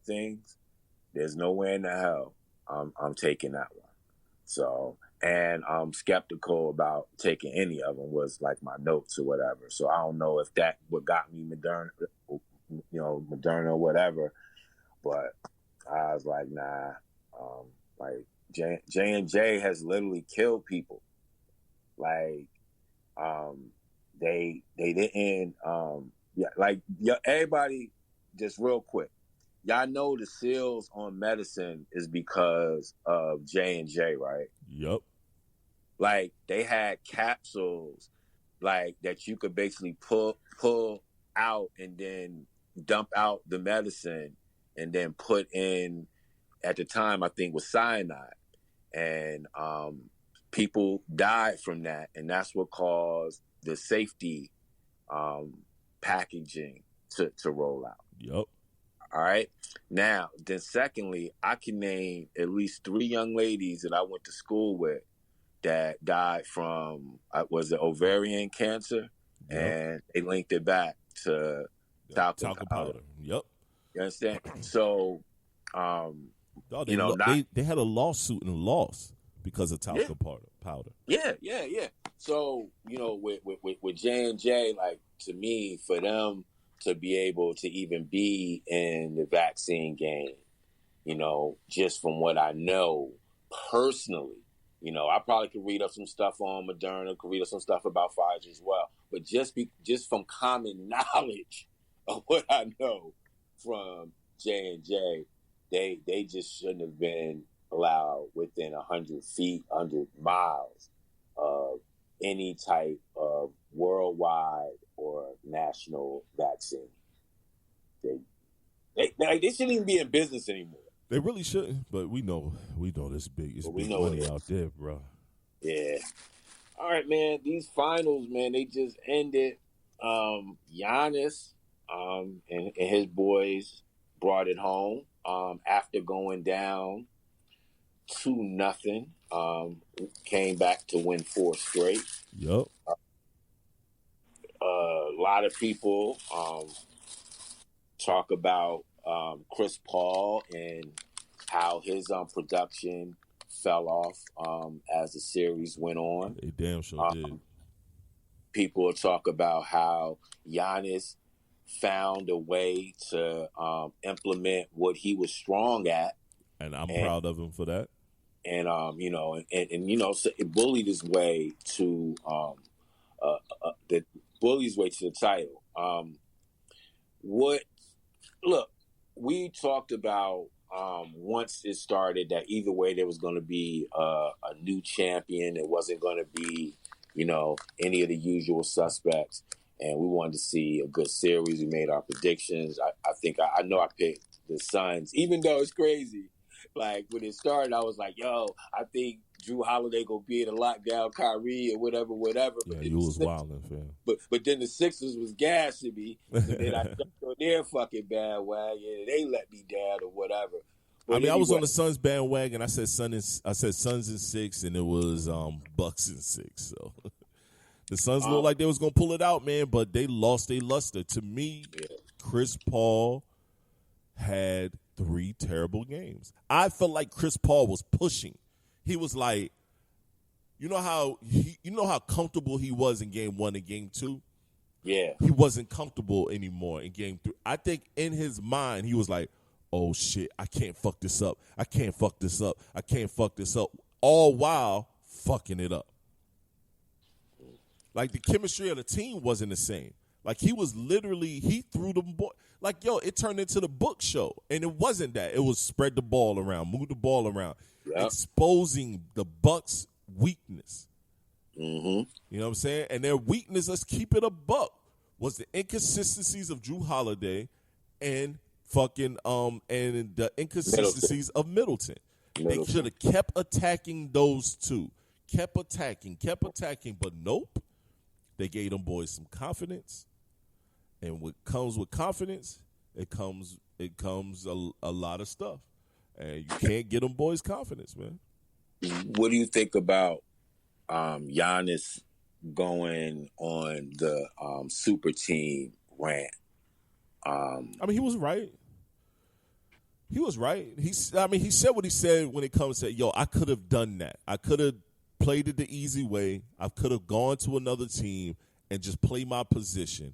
things, there's nowhere in the hell I'm taking that one. So, and I'm skeptical about taking any of them was like my notes or whatever. So I don't know if that what got me Moderna, Moderna or whatever. But I was like, nah. Like J&J has literally killed people. Like, they didn't. Yeah, like yeah, everybody. Just real quick, y'all know the seals on medicine is because of J&J, right? Yep. Like they had capsules like that you could basically pull out and then dump out the medicine and then put in, at the time I think was cyanide, and people died from that, and that's what caused the safety um, packaging to roll out. Yep. All right. Now, then, secondly, I can name at least three young ladies that I went to school with that died from was it ovarian cancer, Yep. and they linked it back to talcum Talcum powder. powder. Yep. You understand? So, um, Dog, not they had a lawsuit and lost because of yeah, talcum powder. yeah. So with J&J, like to me, for them to be able to even be in the vaccine game, just from what I know personally, I probably could read up some stuff on Moderna, could read up some stuff about Pfizer as well. But just from common knowledge of what I know from J&J, they just shouldn't have been allowed within 100 feet, 100 miles of any type of worldwide or national vaccine. They shouldn't even be in business anymore. They really shouldn't, but we know this it's But we big know it money out is. there, bro. Yeah. All right, man. These finals, man, they just ended. Giannis, and his boys brought it home. After going down 2-0, came back to win four straight. Yep. A lot of people talk about Chris Paul and how his production fell off as the series went on. They damn sure did. People talk about how Giannis found a way to implement what he was strong at, And I'm and proud of him for that. and so it bullied his way to the bullied his way to the title. What look, we talked about once it started that either way there was going to be a new champion. It wasn't going to be, any of the usual suspects. And we wanted to see a good series. We made our predictions. I think I know I picked the Suns, even though it's crazy. Like when it started, I was like, "Yo, I think Drew Holiday gonna be able to lock down Kyrie or whatever." Yeah, But then you was wilding, fam. but then the Sixers was gassing me, so then I jumped on their fucking bandwagon and they let me down or whatever. I But mean, I was anyway, on the Suns bandwagon. I said Suns in 6, and it was Bucks in 6. So the Suns looked like they was gonna pull it out, man, but they lost their luster. To me, yeah. Chris Paul had 3 terrible games. I felt like Chris Paul was pushing. He was like, you know how comfortable he was in game 1 and game 2? Yeah. He wasn't comfortable anymore in game 3. I think in his mind he was like, oh shit, I can't fuck this up. I can't fuck this up. I can't fuck this up. All while fucking it up. Like the chemistry of the team wasn't the same. Like he threw the ball. Like, yo, it turned into the book show. And it wasn't that. It was spread the ball around, move the ball around, exposing the Bucks' weakness. Mm-hmm. You know what I'm saying? And their weakness, let's keep it a buck, was the inconsistencies of Drew Holiday and and the inconsistencies of Middleton. They should have kept attacking those two. Kept attacking, but nope. They gave them boys some confidence. And what comes with confidence, it comes a lot of stuff. And you can't get them boys confidence, man. What do you think about Giannis going on the super team rant? I mean, he was right. He was right. He said what he said when it comes to, yo, I could have done that. I could have played it the easy way. I could have gone to another team and just played my position.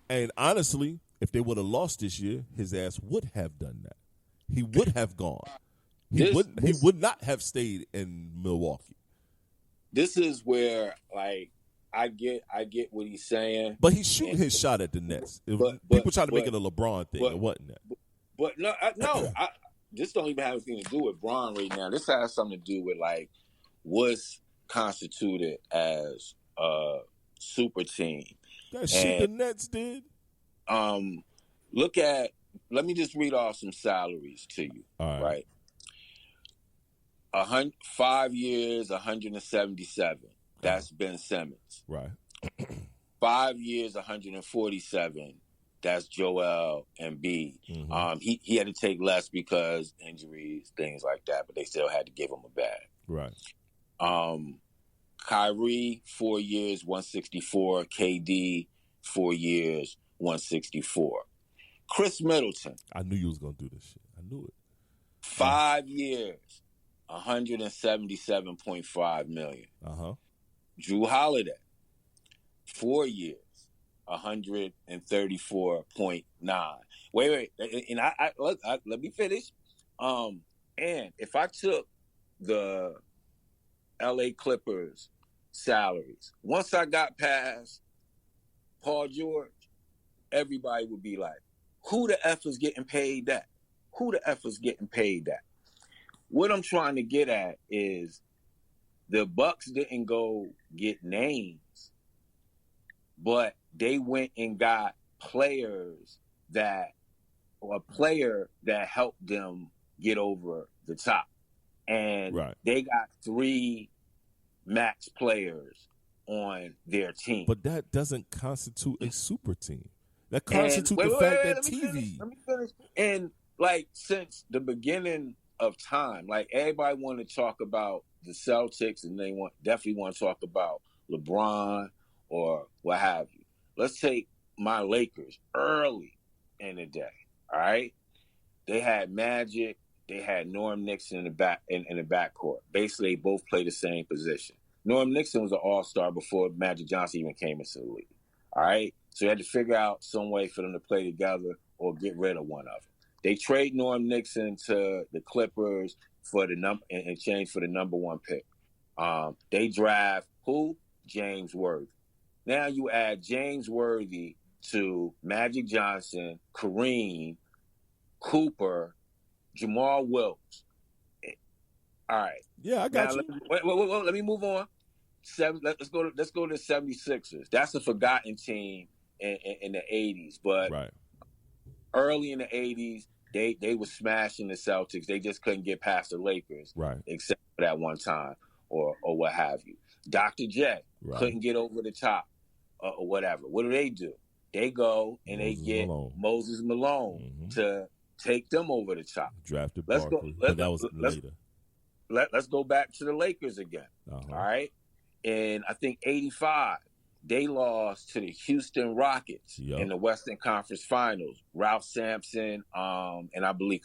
And honestly, if they would have lost this year, his ass would have done that. He would have gone. He would not have stayed in Milwaukee. This is where, like, I get what he's saying. But he's shooting his shot at the Nets. People try to make it a LeBron thing. It wasn't that. But no, this don't even have anything to do with Bron right now. This has something to do with, like, what's constituted as a super team. That shit the Nets did. Let me just read off some salaries to you. All right. 5 years, 177. That's Ben Simmons. Right. 5 years, 147. That's Joel Embiid. Mm-hmm. He had to take less because injuries, things like that, but they still had to give him a bag. Right. Kyrie, 4 years, 164. KD, 4 years, 164. Chris Middleton. I knew you was going to do this shit. I knew it. 5 years, $177.5 million. Uh-huh. Drew Holiday, 4 years, $134.9. Wait, and let me finish. And if I took the LA Clippers salaries, once I got past Paul George, everybody would be like, who the F is getting paid that? Who the F is getting paid that? What I'm trying to get at is the Bucks didn't go get names, but they went and got a player that helped them get over the top. And They got 3 max players on their team. But that doesn't constitute a super team. That constitutes the fact that TV. Let me finish. And, like, since the beginning of time, like, everybody want to talk about the Celtics and they definitely want to talk about LeBron or what have you. Let's take my Lakers early in the day, all right? They had Magic. They had Norm Nixon in the backcourt. Basically, they both play the same position. Norm Nixon was an all-star before Magic Johnson even came into the league, all right? So you had to figure out some way for them to play together or get rid of one of them. They trade Norm Nixon to the Clippers for the in exchange for the number 1 pick. They draft who? James Worthy. Now you add James Worthy to Magic Johnson, Kareem, Cooper, Jamal Wilkes. All right. Yeah, I got you. Wait, let me move on. Let's go to the 76ers. That's a forgotten team in the 80s, but early in the 80s, they were smashing the Celtics. They just couldn't get past the Lakers, except for that one time or what have you. Dr. J couldn't get over the top or whatever. What do? They go and they get Moses Malone to take them over the top. Drafted Barkley, but that was later. Let's go back to the Lakers again. Uh-huh. All right? And I think 85, they lost to the Houston Rockets in the Western Conference Finals. Ralph Sampson, and I believe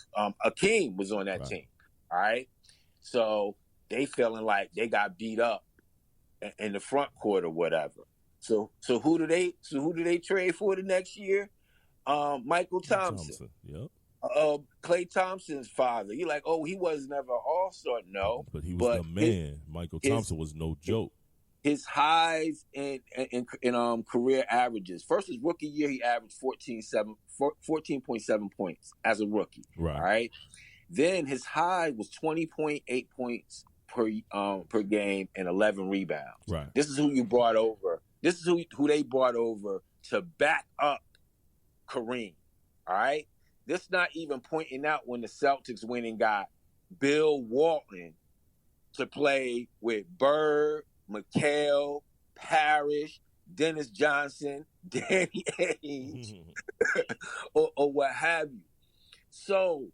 Akeem was on that team. All right? So they feeling like they got beat up in the front court or whatever. So who do they trade for the next year? Michael Thompson. Yep. Klay Thompson's father. You're like, oh, he was never an all-star. No. But he was the man. Michael Thompson was no joke. His highs in career averages. First, his rookie year, he averaged 14.7 points as a rookie. Right. All right. Then his high was 20.8 points per game and 11 rebounds. Right. This is who you brought over. This is who they brought over to back up Kareem. All right. This not even pointing out when the Celtics went and got Bill Walton to play with Bird, McHale, Parrish, Dennis Johnson, Danny Ainge, or what have you. So,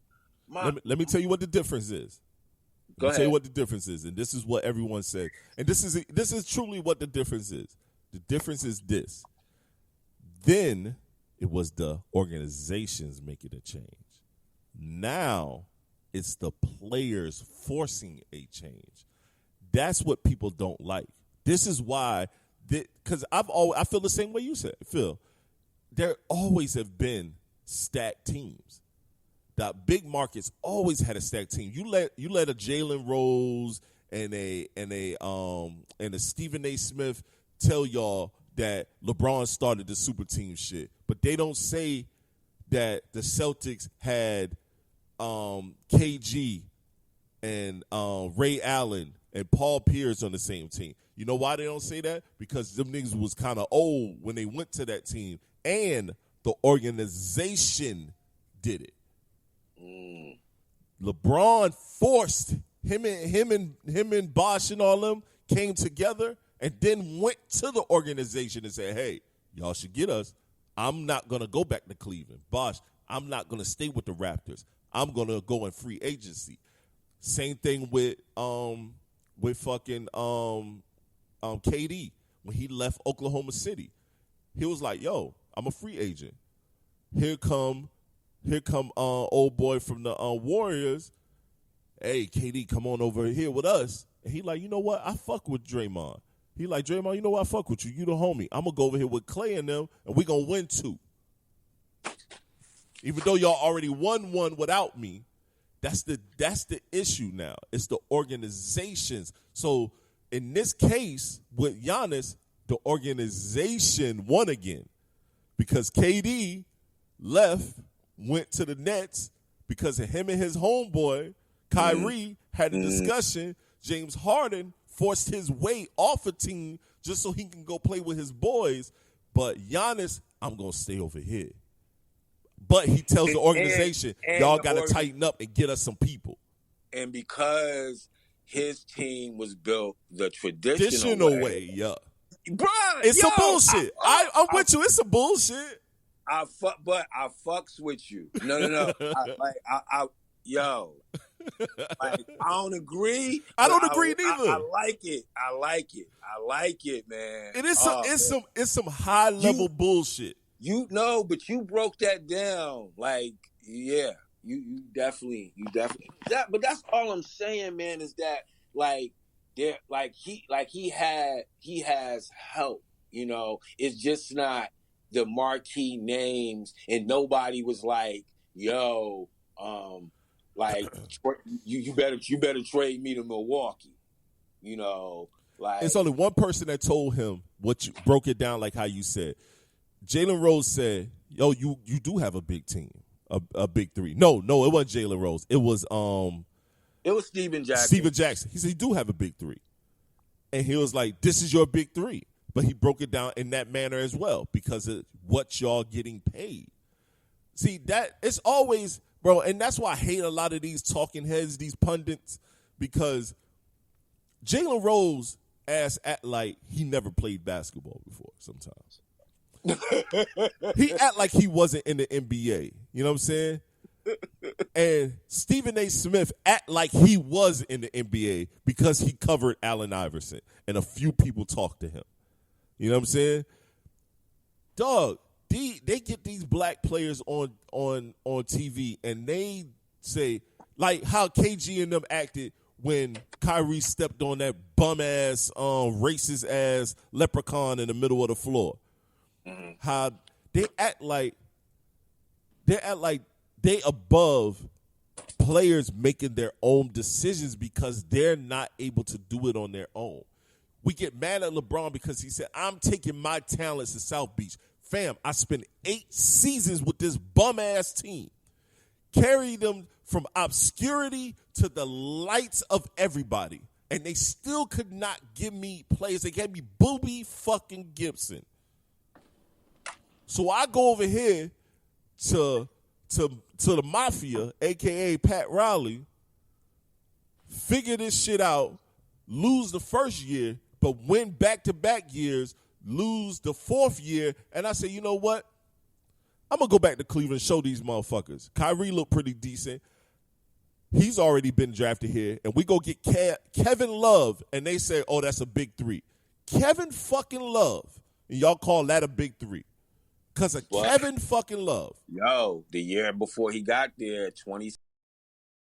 let me tell you what the difference is. Go ahead. Tell you what the difference is, and this is what everyone said, and this is truly what the difference is. The difference is this. Then it was the organizations making a change. Now it's the players forcing a change. That's what people don't like. This is why, because I feel the same way you said, Phil. There always have been stacked teams. The big markets always had a stacked team. You let a Jalen Rose and a Stephen A. Smith tell y'all that LeBron started the super team shit, but they don't say that the Celtics had KG and Ray Allen and Paul Pierce on the same team. You know why they don't say that? Because them niggas was kind of old when they went to that team, and the organization did it. LeBron forced him and Bosh and all them came together and then went to the organization and said, hey, y'all should get us. I'm not going to go back to Cleveland. Bosh, I'm not going to stay with the Raptors. I'm going to go in free agency. Same thing with fucking KD when he left Oklahoma City. He was like, yo, I'm a free agent. Here come old boy from the Warriors. Hey, KD, come on over here with us. And he like, you know what? I fuck with Draymond. He like, Draymond, you know what? I fuck with you. You the homie. I'm going to go over here with Clay and them, and we going to win 2. Even though y'all already won 1 without me, that's the issue now. It's the organizations. So in this case with Giannis, the organization won again because KD left, went to the Nets because of him and his homeboy, Kyrie, had a discussion. James Harden forced his way off a team just so he can go play with his boys. But Giannis, I'm going to stay over here. But he tells the organization, y'all got to tighten up and get us some people. And because his team was built the traditional way. Yeah. Bruh, it's some bullshit. I'm with you. It's some bullshit. But I fucks with you. No. I don't agree. I don't agree neither. I like it, man. It's some high level bullshit. You know, but you broke that down. Like, yeah, you definitely that. But that's all I'm saying, man. Is that he has help. You know, it's just not the marquee names, and nobody was like, yo, you better trade me to Milwaukee. You know, like it's only one person that told him what you broke it down like how you said. Jalen Rose said, yo, you do have a big team, a big 3. No, it wasn't Jalen Rose. It was Steven Jackson. Steven Jackson. He said, you do have a big 3. And he was like, this is your big 3. But he broke it down in that manner as well because of what y'all getting paid. See, that it's always, bro, and that's why I hate a lot of these talking heads, these pundits, because Jalen Rose act like he never played basketball before sometimes. He act like he wasn't in the NBA. You know what I'm saying? And Stephen A. Smith act like he was in the NBA because he covered Allen Iverson and a few people talked to him. You know what I'm saying? Dog, they get these black players on TV and they say, like how KG and them acted when Kyrie stepped on that bum-ass, racist-ass leprechaun in the middle of the floor. Mm-hmm. How they act like they above players making their own decisions because they're not able to do it on their own. We get mad at LeBron because he said, I'm taking my talents to South Beach. Fam, I spent 8 seasons with this bum-ass team. Carried them from obscurity to the lights of everybody. And they still could not give me players. They gave me Booby fucking Gibson. So I go over here to the Mafia, a.k.a. Pat Riley, figure this shit out, lose the first year, but win back-to-back years, lose the 4th year, and I say, you know what? I'm going to go back to Cleveland and show these motherfuckers. Kyrie looked pretty decent. He's already been drafted here, and we go get Kevin Love, and they say, oh, that's a big 3. Kevin fucking Love, and y'all call that a big 3. because of Kevin fucking Love. Yo, the year before he got there, 20